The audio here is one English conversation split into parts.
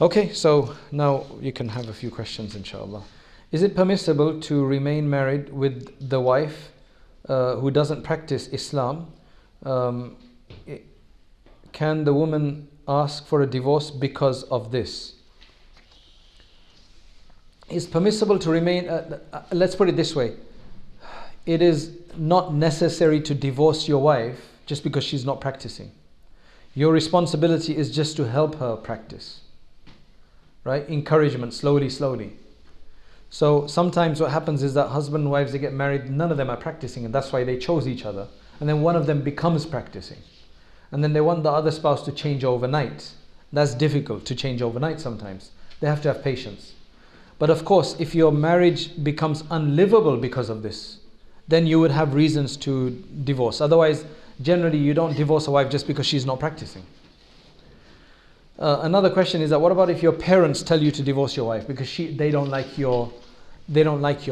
Okay, so now you can have a few questions, inshallah. Is it permissible to remain married with the wife who doesn't practice Islam? Can the woman ask for a divorce because of this? It's permissible to remain, let's put it this way. It is not necessary to divorce your wife just because she's not practicing. Your responsibility is just to help her practice. Right? Encouragement, slowly. So sometimes what happens is that husband and wives, they get married, none of them are practicing, and that's why they chose each other. And then one of them becomes practicing. And then they want the other spouse to change overnight. That's difficult to change overnight sometimes. They have to have patience. But of course, if your marriage becomes unlivable because of this, then you would have reasons to divorce. Otherwise, generally you don't divorce a wife just because she's not practicing. Another question is that what about if your parents tell you to divorce your wife because they don't like your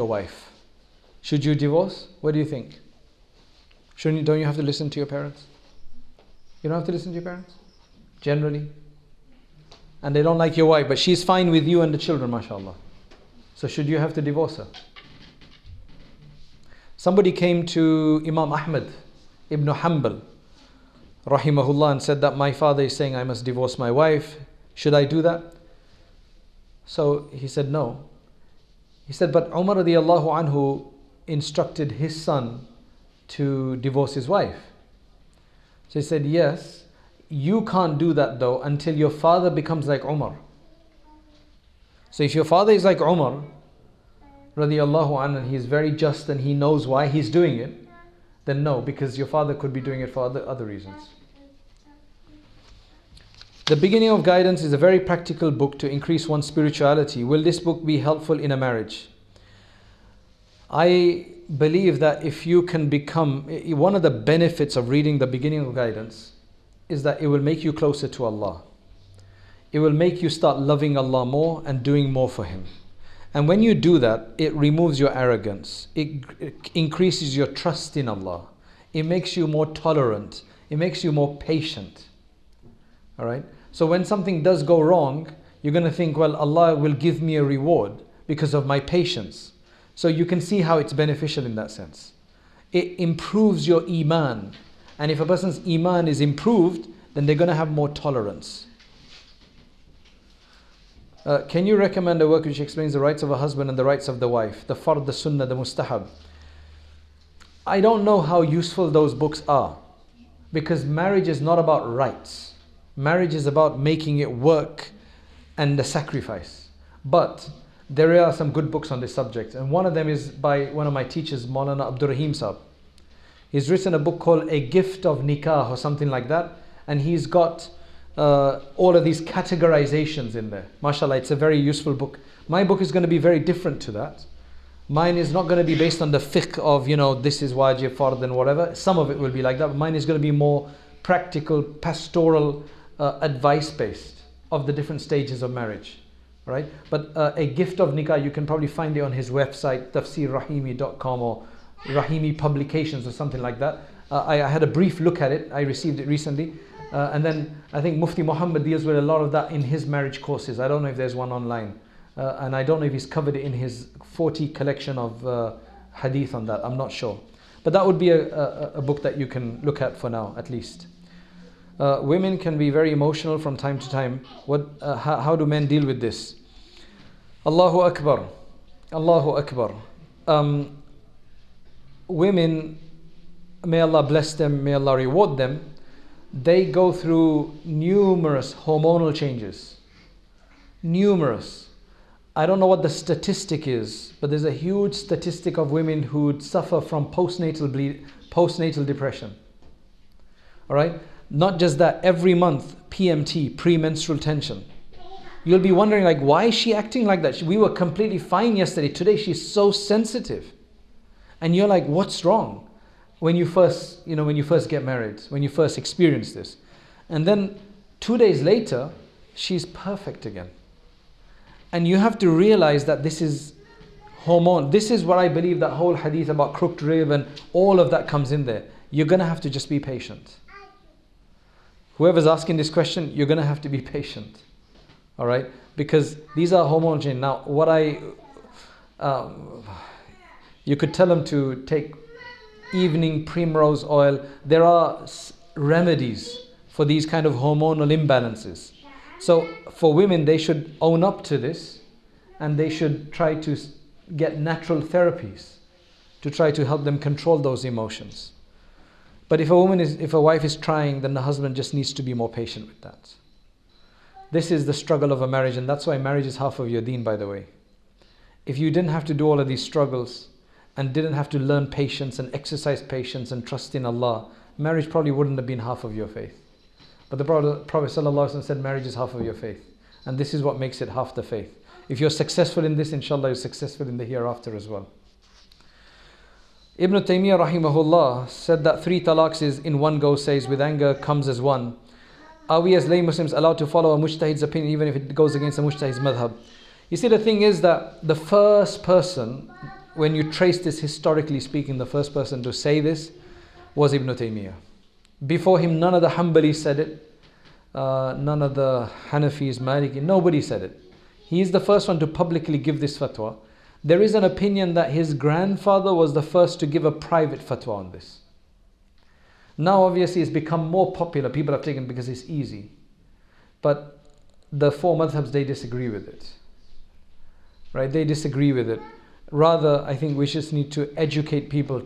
wife? Should you divorce? What do you think? Don't you have to listen to your parents? You don't have to listen to your parents? Generally. And they don't like your wife, but she's fine with you and the children, mashallah. So should you have to divorce her? Somebody came to Imam Ahmad ibn Hanbal rahimahullah and said that my father is saying I must divorce my wife. Should I do that? So he said no. He said, but Umar radiallahu anhu instructed his son to divorce his wife. So he said, yes, you can't do that though until your father becomes like Umar. So if your father is like Umar radiallahu anhu and he's very just and he knows why he's doing it, then no, because your father could be doing it for other reasons. The Beginning of Guidance is a very practical book to increase one's spirituality. Will this book be helpful in a marriage? I believe that if you can become, one of the benefits of reading the Beginning of Guidance is that it will make you closer to Allah. It will make you start loving Allah more and doing more for Him. And when you do that, it removes your arrogance. It increases your trust in Allah. It makes you more tolerant. It makes you more patient. All right? So when something does go wrong, you're going to think, well, Allah will give me a reward because of my patience. So you can see how it's beneficial in that sense. It improves your iman. And if a person's iman is improved, then they're going to have more tolerance. Can you recommend a work which explains the rights of a husband and the rights of the wife? The fard, the sunnah, the mustahab. I don't know how useful those books are. Because marriage is not about rights. Marriage is about making it work and the sacrifice. But there are some good books on this subject. And one of them is by one of my teachers, Maulana Abdur-Rahim Sahib. He's written a book called A Gift of Nikah or something like that. And he's got all of these categorizations in there. MashaAllah, it's a very useful book. My book is going to be very different to that. Mine is not going to be based on the fiqh of, this is wajib, fard and whatever. Some of it will be like that. But mine is going to be more practical, pastoral, advice based of the different stages of marriage. Right? But A Gift of Nikah, you can probably find it on his website, tafsirrahimi.com or Rahimi Publications or something like that. I had a brief look at it. I received it recently. And then I think Mufti Muhammad deals with a lot of that in his marriage courses. I don't know if there's one online. And I don't know if he's covered it in his 40 collection of hadith on that. I'm not sure. But that would be a book that you can look at for now, at least. Women can be very emotional from time to time. How do men deal with this? Allahu Akbar. Allahu Akbar. Women, may Allah bless them, may Allah reward them, they go through numerous hormonal changes. Numerous. I don't know what the statistic is, but there's a huge statistic of women who suffer from postnatal depression. All right? Not just that, every month, PMT, premenstrual tension. You'll be wondering, why is she acting like that? We were completely fine yesterday. Today she's so sensitive. And you're like, what's wrong? When you first get married, when you first experience this. And then 2 days later, she's perfect again. And you have to realize that this is hormone. This is what I believe, that whole hadith about crooked rib and all of that comes in there. You're going to have to just be patient. Whoever's asking this question, you're going to have to be patient. All right, because these are hormone change. Now, you could tell them to take evening primrose oil. There are remedies for these kind of hormonal imbalances. So for women, they should own up to this, and they should try to get natural therapies to try to help them control those emotions. But if a wife is trying, then the husband just needs to be more patient with that. This is the struggle of a marriage, and that's why marriage is half of your deen, by the way. If you didn't have to do all of these struggles and didn't have to learn patience and exercise patience and trust in Allah, marriage probably wouldn't have been half of your faith. But the Prophet ﷺ said marriage is half of your faith. And this is what makes it half the faith. If you're successful in this, inshallah, you're successful in the hereafter as well. Ibn Taymiyyah rahimahullah said that 3 talaqs is in one go, says with anger comes as one. Are we as lay Muslims allowed to follow a mujtahid's opinion even if it goes against a mujtahid's madhab? You see, the thing is that the first person, when you trace this historically speaking, the first person to say this was Ibn Taymiyyah. Before him, none of the Hanbalis said it, none of the Hanafis, Maliki, nobody said it. He is the first one to publicly give this fatwa. There is an opinion that his grandfather was the first to give a private fatwa on this. Now obviously it's become more popular, people have taken it because it's easy. But the 4 madhabs, they disagree with it. Right, they disagree with it. Rather, I think we just need to educate people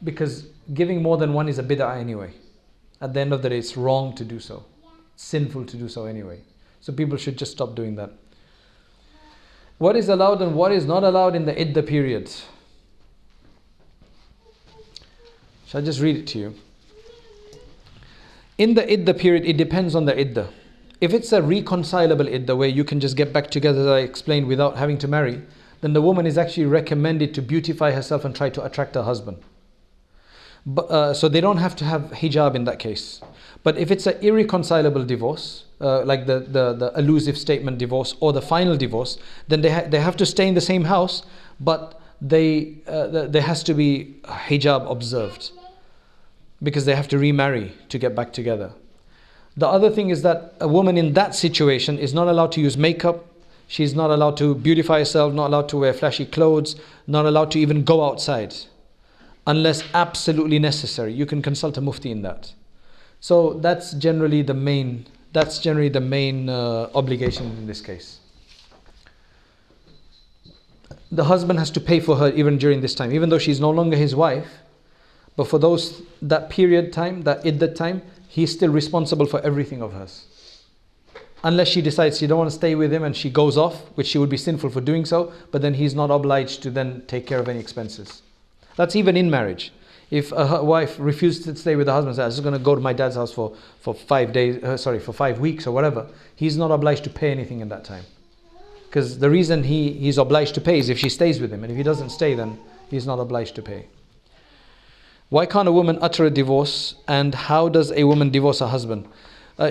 because giving more than one is a bid'ah anyway. At the end of the day, it's wrong to do so. It's sinful to do so anyway. So people should just stop doing that. What is allowed and what is not allowed in the iddah period? Shall I just read it to you? In the iddah period, it depends on the iddah. If it's a reconcilable iddah where you can just get back together, as I explained, without having to marry, then the woman is actually recommended to beautify herself and try to attract her husband. So they don't have to have hijab in that case. But if it's an irreconcilable divorce, like the elusive statement divorce or the final divorce, then they have to stay in the same house, but there has to be hijab observed because they have to remarry to get back together. The other thing is that a woman in that situation is not allowed to use makeup. She's not allowed to beautify herself, not allowed to wear flashy clothes, not allowed to even go outside unless absolutely necessary. You can consult a mufti in that. So that's generally the main obligation in this case. The husband has to pay for her even during this time, even though she's no longer his wife. But for that period time, that iddat time, he's still responsible for everything of hers. Unless she decides she don't want to stay with him and she goes off, which she would be sinful for doing so, but then he's not obliged to then take care of any expenses. That's even in marriage. If a wife refuses to stay with the husband, says, I'm just going to go to my dad's house for 5 days, for 5 weeks or whatever, he's not obliged to pay anything in that time. Because the reason he's obliged to pay is if she stays with him, and if he doesn't stay, then he's not obliged to pay. Why can't a woman utter a divorce, and how does a woman divorce her husband?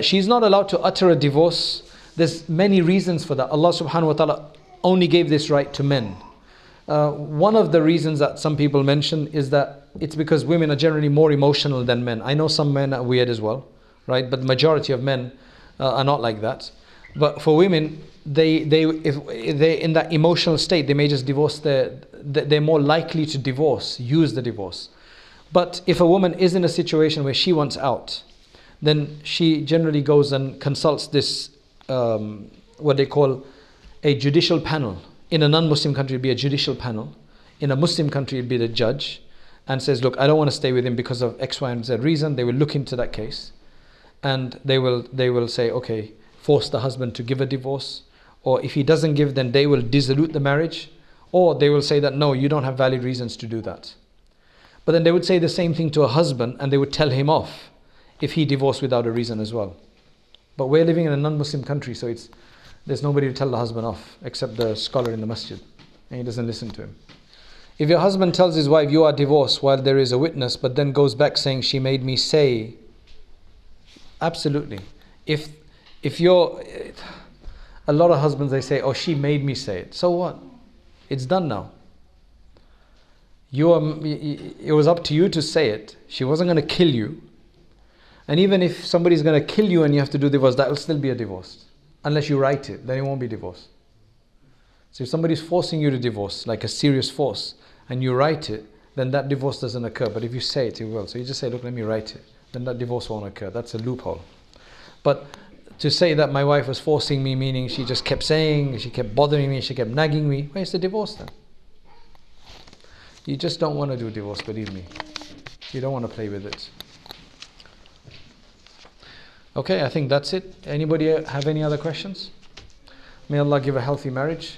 She's not allowed to utter a divorce. There's many reasons for that. Allah subhanahu wa ta'ala only gave this right to men. One of the reasons that some people mention is that it's because women are generally more emotional than men. I know some men are weird as well, right? But the majority of men are not like that. But for women, if they're in that emotional state, they may just divorce. They're more likely to use the divorce. But if a woman is in a situation where she wants out, then she generally goes and consults this, what they call a judicial panel. In a non-Muslim country, it'd be a judicial panel. In a Muslim country, it'd be the judge, and says, look, I don't want to stay with him because of X, Y, and Z reason. They will look into that case, and they will say, okay, force the husband to give a divorce, or if he doesn't give, then they will dissolute the marriage, or they will say that, no, you don't have valid reasons to do that. But then they would say the same thing to a husband, and they would tell him off if he divorced without a reason as well. But we're living in a non-Muslim country, so there's nobody to tell the husband off except the scholar in the masjid, and he doesn't listen to him. If your husband tells his wife, you are divorced, while there is a witness, but then goes back saying, she made me say, absolutely. If you're, a lot of husbands, they say, oh, she made me say it. So what? It's done now. It was up to you to say it. She wasn't going to kill you. And even if somebody's going to kill you and you have to do divorce, that will still be a divorce. unless you write it, then it won't be divorce. So if somebody's forcing you to divorce, like a serious force, and you write it, then that divorce doesn't occur. But if you say it, it will. So you just say, look, let me write it. Then that divorce won't occur. That's a loophole. But to say that my wife was forcing me, meaning she just kept saying, she kept bothering me, she kept nagging me, where's the divorce then? You just don't want to do divorce, believe me. You don't want to play with it. Okay, I think that's it. Anybody have any other questions? May Allah give a healthy marriage.